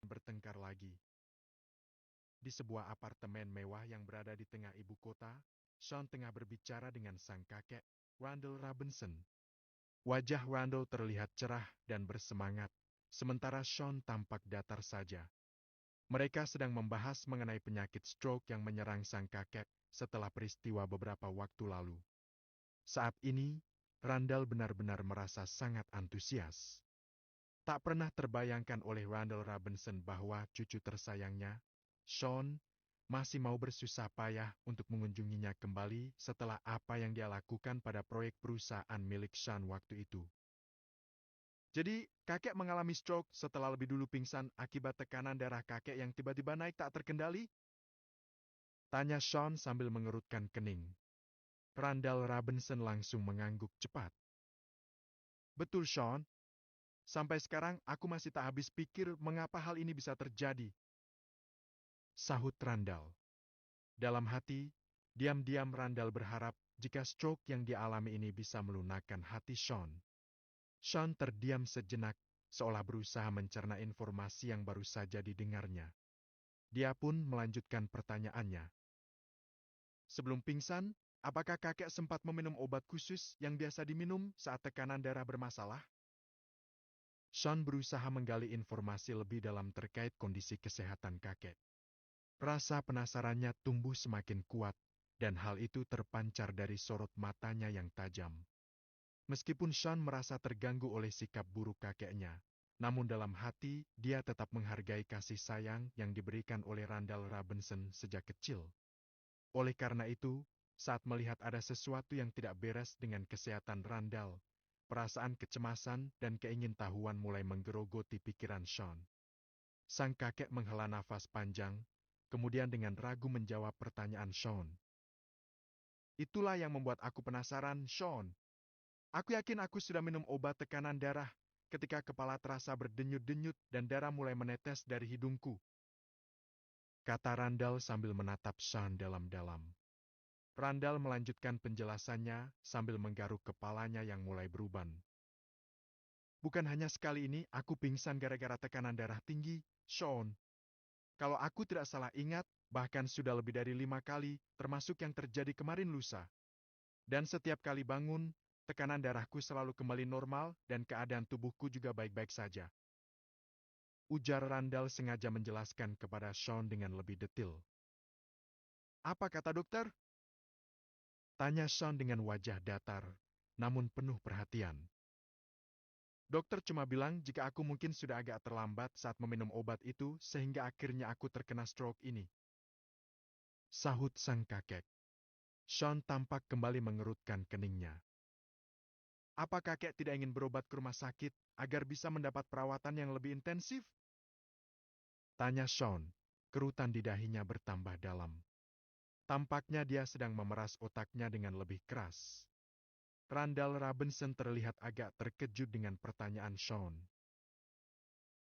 bertengkar lagi. Di sebuah apartemen mewah yang berada di tengah ibu kota, Sean tengah berbicara dengan sang kakek, Randall Robinson. Wajah Randall terlihat cerah dan bersemangat, sementara Sean tampak datar saja. Mereka sedang membahas mengenai penyakit stroke yang menyerang sang kakek setelah peristiwa beberapa waktu lalu. Saat ini, Randall benar-benar merasa sangat antusias. Tak pernah terbayangkan oleh Randall Robinson bahwa cucu tersayangnya, Sean, masih mau bersusah payah untuk mengunjunginya kembali setelah apa yang dia lakukan pada proyek perusahaan milik Sean waktu itu. Jadi, kakek mengalami stroke setelah lebih dulu pingsan akibat tekanan darah kakek yang tiba-tiba naik tak terkendali? Tanya Sean sambil mengerutkan kening. Randall Robinson langsung mengangguk cepat. Betul, Sean. Sampai sekarang aku masih tak habis pikir mengapa hal ini bisa terjadi. Sahut Randall. Dalam hati, diam-diam Randall berharap jika stroke yang dialami ini bisa melunakkan hati Sean. Sean terdiam sejenak, seolah berusaha mencerna informasi yang baru saja didengarnya. Dia pun melanjutkan pertanyaannya. Sebelum pingsan, apakah kakek sempat meminum obat khusus yang biasa diminum saat tekanan darah bermasalah? Sean berusaha menggali informasi lebih dalam terkait kondisi kesehatan kakek. Rasa penasarannya tumbuh semakin kuat, dan hal itu terpancar dari sorot matanya yang tajam. Meskipun Sean merasa terganggu oleh sikap buruk kakeknya, namun dalam hati dia tetap menghargai kasih sayang yang diberikan oleh Randall Robinson sejak kecil. Oleh karena itu, saat melihat ada sesuatu yang tidak beres dengan kesehatan Randall, perasaan kecemasan dan keingintahuan mulai menggerogoti pikiran Sean. Sang kakek menghela nafas panjang, kemudian dengan ragu menjawab pertanyaan Sean. Itulah yang membuat aku penasaran, Sean. Aku yakin aku sudah minum obat tekanan darah ketika kepala terasa berdenyut-denyut dan darah mulai menetes dari hidungku. Kata Randall sambil menatap Sean dalam-dalam. Randall melanjutkan penjelasannya sambil menggaruk kepalanya yang mulai beruban. Bukan hanya sekali ini aku pingsan gara-gara tekanan darah tinggi, Sean. Kalau aku tidak salah ingat, bahkan sudah lebih dari 5 kali, termasuk yang terjadi kemarin lusa. Dan setiap kali bangun, tekanan darahku selalu kembali normal dan keadaan tubuhku juga baik-baik saja. Ujar Randall sengaja menjelaskan kepada Sean dengan lebih detail. Apa kata dokter? Tanya Sean dengan wajah datar, namun penuh perhatian. Dokter cuma bilang jika aku mungkin sudah agak terlambat saat meminum obat itu sehingga akhirnya aku terkena stroke ini. Sahut sang kakek. Sean tampak kembali mengerutkan keningnya. Apa kakek tidak ingin berobat ke rumah sakit agar bisa mendapat perawatan yang lebih intensif? Tanya Sean, kerutan di dahinya bertambah dalam. Tampaknya dia sedang memeras otaknya dengan lebih keras. Randall Robinson terlihat agak terkejut dengan pertanyaan Sean.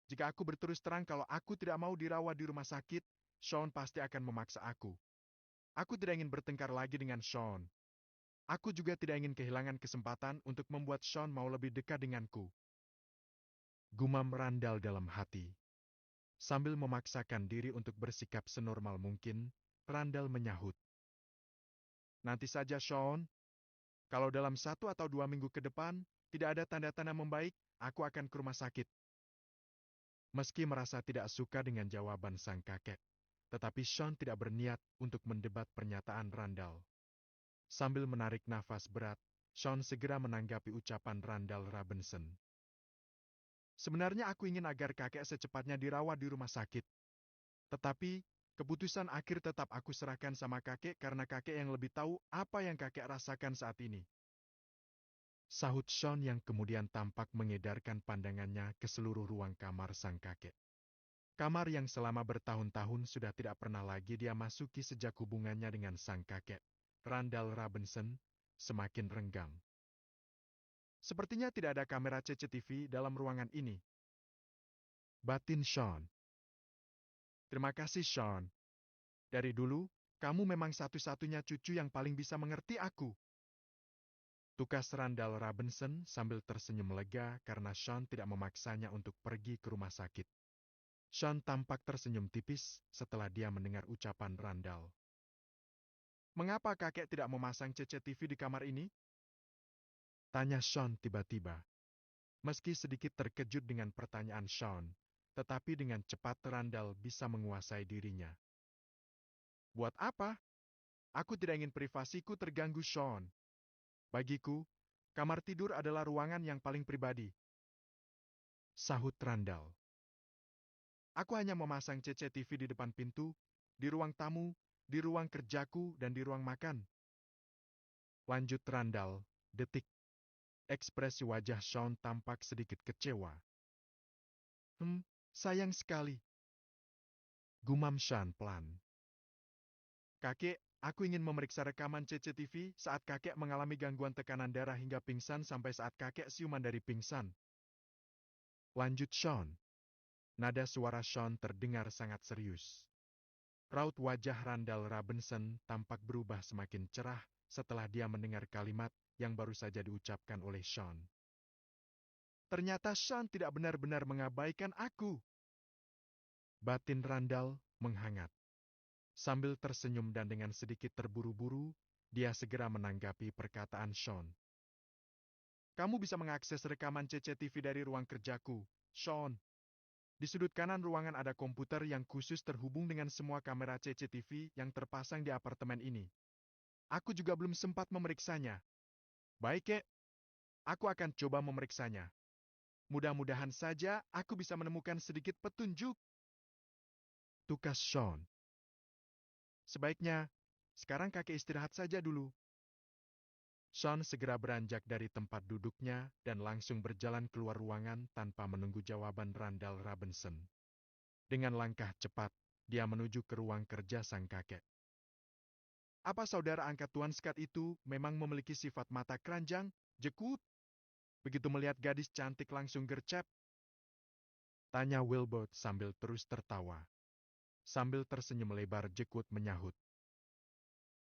Jika aku berterus terang kalau aku tidak mau dirawat di rumah sakit, Sean pasti akan memaksa aku. Aku tidak ingin bertengkar lagi dengan Sean. Aku juga tidak ingin kehilangan kesempatan untuk membuat Sean mau lebih dekat denganku. Gumam Randall dalam hati. Sambil memaksakan diri untuk bersikap senormal mungkin, Randall menyahut. Nanti saja Sean. Kalau dalam 1 atau 2 minggu ke depan, tidak ada tanda-tanda membaik, aku akan ke rumah sakit. Meski merasa tidak suka dengan jawaban sang kakek, tetapi Sean tidak berniat untuk mendebat pernyataan Randall. Sambil menarik nafas berat, Sean segera menanggapi ucapan Randall Robinson. Sebenarnya aku ingin agar kakek secepatnya dirawat di rumah sakit. Tetapi, keputusan akhir tetap aku serahkan sama kakek karena kakek yang lebih tahu apa yang kakek rasakan saat ini. Sahut Sean yang kemudian tampak mengedarkan pandangannya ke seluruh ruang kamar sang kakek. Kamar yang selama bertahun-tahun sudah tidak pernah lagi dia masuki sejak hubungannya dengan sang kakek, Randall Robinson, semakin renggang. Sepertinya tidak ada kamera CCTV dalam ruangan ini. Batin Sean. Terima kasih Sean. Dari dulu, kamu memang satu-satunya cucu yang paling bisa mengerti aku. Tukas Randall Robinson sambil tersenyum lega karena Sean tidak memaksanya untuk pergi ke rumah sakit. Sean tampak tersenyum tipis setelah dia mendengar ucapan Randall. Mengapa kakek tidak memasang CCTV di kamar ini? Tanya Sean tiba-tiba. Meski sedikit terkejut dengan pertanyaan Sean, tetapi dengan cepat Randall bisa menguasai dirinya. Buat apa? Aku tidak ingin privasiku terganggu, Sean. Bagiku, kamar tidur adalah ruangan yang paling pribadi. Sahut Randall. Aku hanya memasang CCTV di depan pintu, di ruang tamu, di ruang kerjaku, dan di ruang makan. Lanjut Randall, detik. Ekspresi wajah Sean tampak sedikit kecewa. Sayang sekali. Gumam Sean pelan. Kakek, aku ingin memeriksa rekaman CCTV saat kakek mengalami gangguan tekanan darah hingga pingsan sampai saat kakek siuman dari pingsan. Lanjut Sean. Nada suara Sean terdengar sangat serius. Raut wajah Randall Robinson tampak berubah semakin cerah setelah dia mendengar kalimat yang baru saja diucapkan oleh Sean. Ternyata Sean tidak benar-benar mengabaikan aku. Batin Randall menghangat. Sambil tersenyum dan dengan sedikit terburu-buru, dia segera menanggapi perkataan Sean. Kamu bisa mengakses rekaman CCTV dari ruang kerjaku, Sean. Di sudut kanan ruangan ada komputer yang khusus terhubung dengan semua kamera CCTV yang terpasang di apartemen ini. Aku juga belum sempat memeriksanya. Baik, Kek. Aku akan coba memeriksanya. Mudah-mudahan saja aku bisa menemukan sedikit petunjuk. Tukas Sean. Sebaiknya, sekarang kakek istirahat saja dulu. Sean segera beranjak dari tempat duduknya dan langsung berjalan keluar ruangan tanpa menunggu jawaban Randall Robinson. Dengan langkah cepat, dia menuju ke ruang kerja sang kakek. Apa saudara angkat Tuan Scott itu memang memiliki sifat mata keranjang, jekut? Begitu melihat gadis cantik langsung gercep? Tanya Wilbert sambil terus tertawa. Sambil tersenyum lebar Jekut menyahut.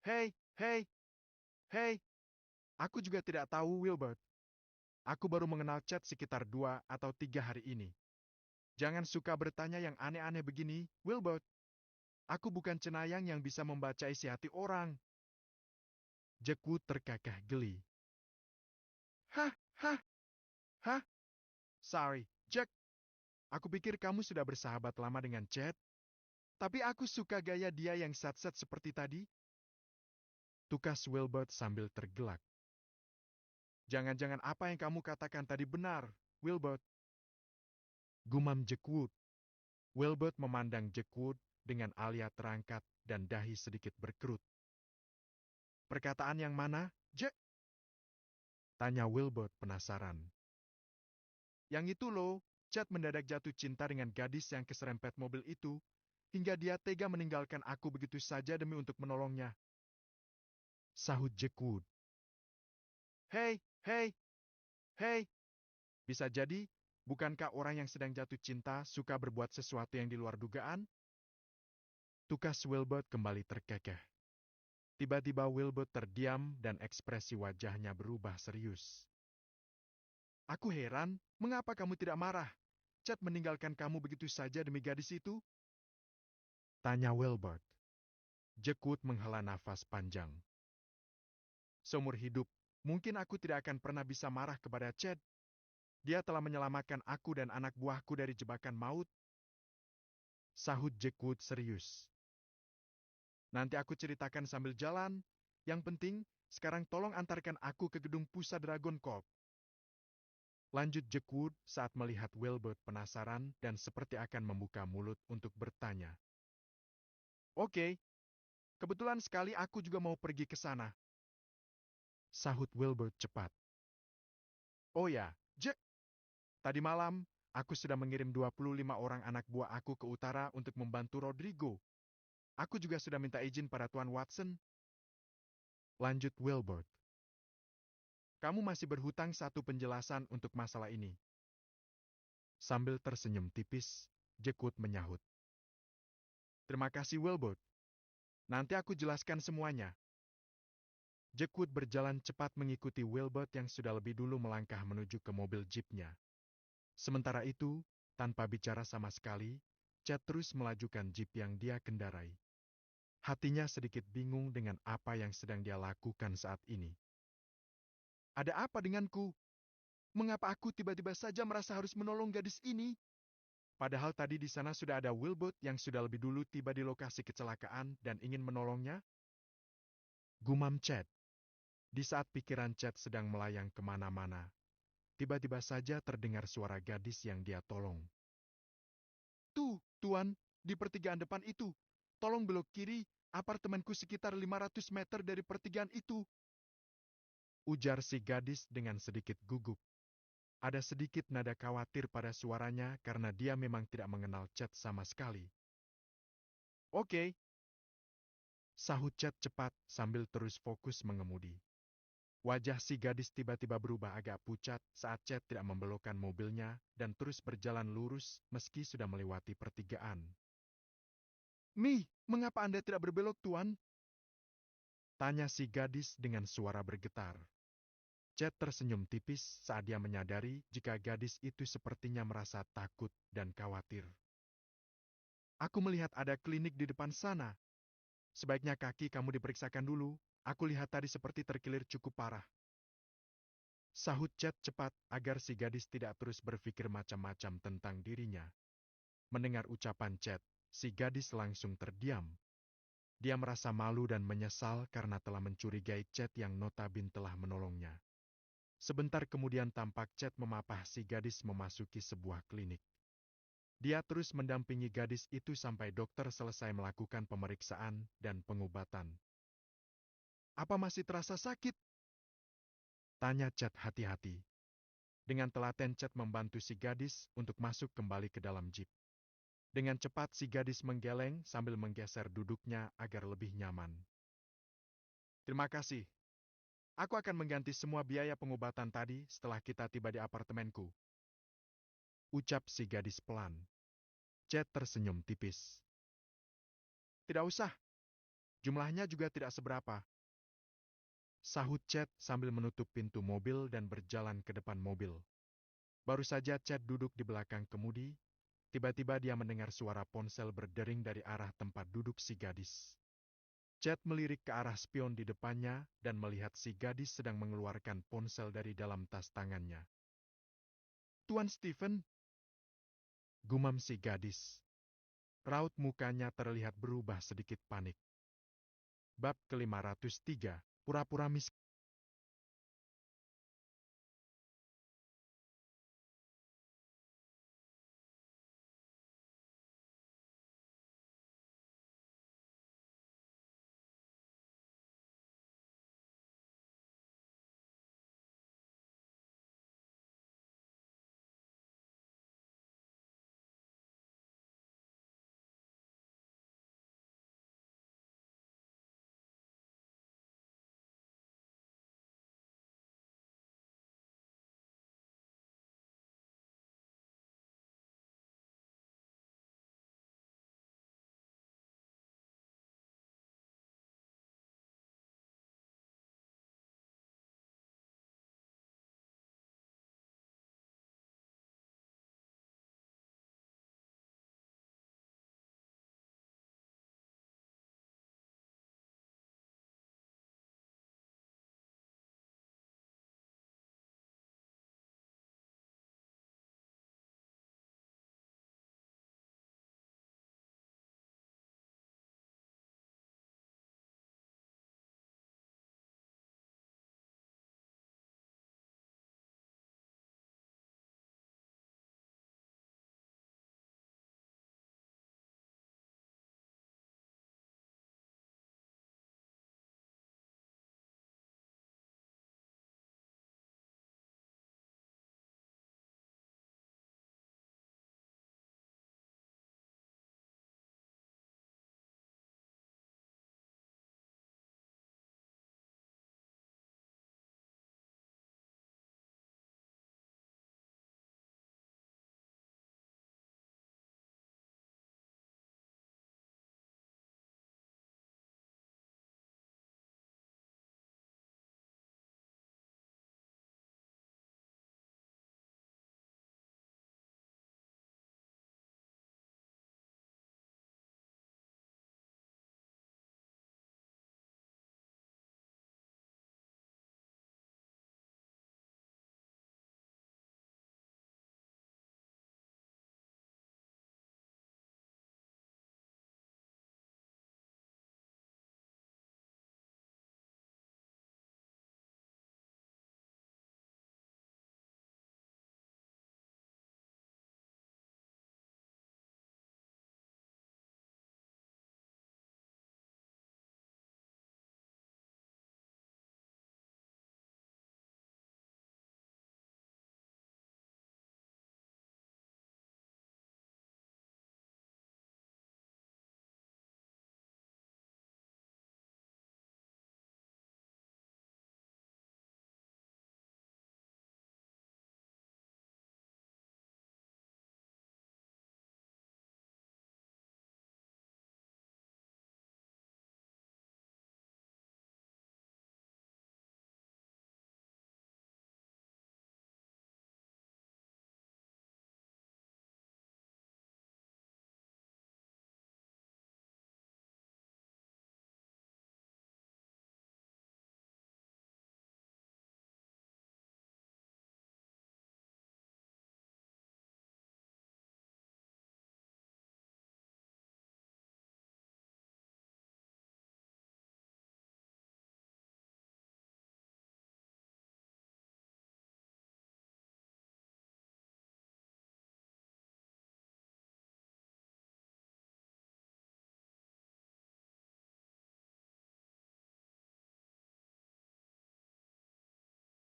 Hei, hei, hei. Aku juga tidak tahu, Wilbert. Aku baru mengenal Chad sekitar 2 atau 3 hari ini. Jangan suka bertanya yang aneh-aneh begini, Wilbert. Aku bukan cenayang yang bisa membaca isi hati orang. Jekut terkekeh geli. Hah, hah, hah. Sorry, Jack. Aku pikir kamu sudah bersahabat lama dengan Chad. Tapi aku suka gaya dia yang sat-sat seperti tadi. Tukas Wilbert sambil tergelak. Jangan-jangan apa yang kamu katakan tadi benar, Wilbert. Gumam Jekwood. Wilbert memandang Jekwood dengan alia terangkat dan dahi sedikit berkerut. Perkataan yang mana, Jack? Tanya Wilbert penasaran. Yang itu loh, Chad mendadak jatuh cinta dengan gadis yang keserempet mobil itu, hingga dia tega meninggalkan aku begitu saja demi untuk menolongnya. Sahut Jekwood. Hei, hei, hei. Bisa jadi, bukankah orang yang sedang jatuh cinta suka berbuat sesuatu yang di luar dugaan? Tukas Wilbert kembali terkekeh. Tiba-tiba Wilbert terdiam dan ekspresi wajahnya berubah serius. Aku heran, mengapa kamu tidak marah? Chad meninggalkan kamu begitu saja demi gadis itu? Tanya Wilbert. Jekut menghela nafas panjang. Seumur hidup, mungkin aku tidak akan pernah bisa marah kepada Chad. Dia telah menyelamatkan aku dan anak buahku dari jebakan maut. Sahut Jekut serius. Nanti aku ceritakan sambil jalan. Yang penting, sekarang tolong antarkan aku ke gedung pusat Dragon Corp. Lanjut Jekwood saat melihat Wilbert penasaran dan seperti akan membuka mulut untuk bertanya. Oke, kebetulan sekali aku juga mau pergi ke sana. Sahut Wilbert cepat. Oh ya, Jack. Tadi malam, aku sudah mengirim 25 orang anak buah aku ke utara untuk membantu Rodrigo. Aku juga sudah minta izin pada Tuan Watson. Lanjut Wilbert. Kamu masih berhutang satu penjelasan untuk masalah ini. Sambil tersenyum tipis, Jekut menyahut. Terima kasih Wilbert. Nanti aku jelaskan semuanya. Jekut berjalan cepat mengikuti Wilbert yang sudah lebih dulu melangkah menuju ke mobil jeepnya. Sementara itu, tanpa bicara sama sekali, Chad terus melajukan jeep yang dia kendarai. Hatinya sedikit bingung dengan apa yang sedang dia lakukan saat ini. Ada apa denganku? Mengapa aku tiba-tiba saja merasa harus menolong gadis ini? Padahal tadi di sana sudah ada Wilbur yang sudah lebih dulu tiba di lokasi kecelakaan dan ingin menolongnya? Gumam Chad. Di saat pikiran Chad sedang melayang kemana-mana, tiba-tiba saja terdengar suara gadis yang dia tolong. Tuh, Tuan, di pertigaan depan itu. Tolong belok kiri, apartemenku sekitar 500 meter dari pertigaan itu. Ujar si gadis dengan sedikit gugup. Ada sedikit nada khawatir pada suaranya karena dia memang tidak mengenal Chad sama sekali. Oke. Sahut Chad cepat sambil terus fokus mengemudi. Wajah si gadis tiba-tiba berubah agak pucat saat Chad tidak membelokkan mobilnya dan terus berjalan lurus meski sudah melewati pertigaan. Mengapa Anda tidak berbelok, Tuan? Tanya si gadis dengan suara bergetar. Chad tersenyum tipis saat dia menyadari jika gadis itu sepertinya merasa takut dan khawatir. Aku melihat ada klinik di depan sana. Sebaiknya kaki kamu diperiksakan dulu. Aku lihat tadi seperti terkilir cukup parah. Sahut Chad cepat agar si gadis tidak terus berpikir macam-macam tentang dirinya. Mendengar ucapan Chad, si gadis langsung terdiam. Dia merasa malu dan menyesal karena telah mencurigai Chad yang notabene telah menolongnya. Sebentar kemudian tampak Chad memapah si gadis memasuki sebuah klinik. Dia terus mendampingi gadis itu sampai dokter selesai melakukan pemeriksaan dan pengobatan. Apa masih terasa sakit? Tanya Chad hati-hati. Dengan telaten Chad membantu si gadis untuk masuk kembali ke dalam jeep. Dengan cepat si gadis menggeleng sambil menggeser duduknya agar lebih nyaman. Terima kasih. Aku akan mengganti semua biaya pengobatan tadi setelah kita tiba di apartemenku. Ucap si gadis pelan. Chad tersenyum tipis. Tidak usah. Jumlahnya juga tidak seberapa. Sahut Chad sambil menutup pintu mobil dan berjalan ke depan mobil. Baru saja Chad duduk di belakang kemudi, tiba-tiba dia mendengar suara ponsel berdering dari arah tempat duduk si gadis. Chad melirik ke arah spion di depannya dan melihat si gadis sedang mengeluarkan ponsel dari dalam tas tangannya. Tuan Stephen, gumam si gadis. Raut mukanya terlihat berubah sedikit panik. Bab ke-503, pura-pura miskin.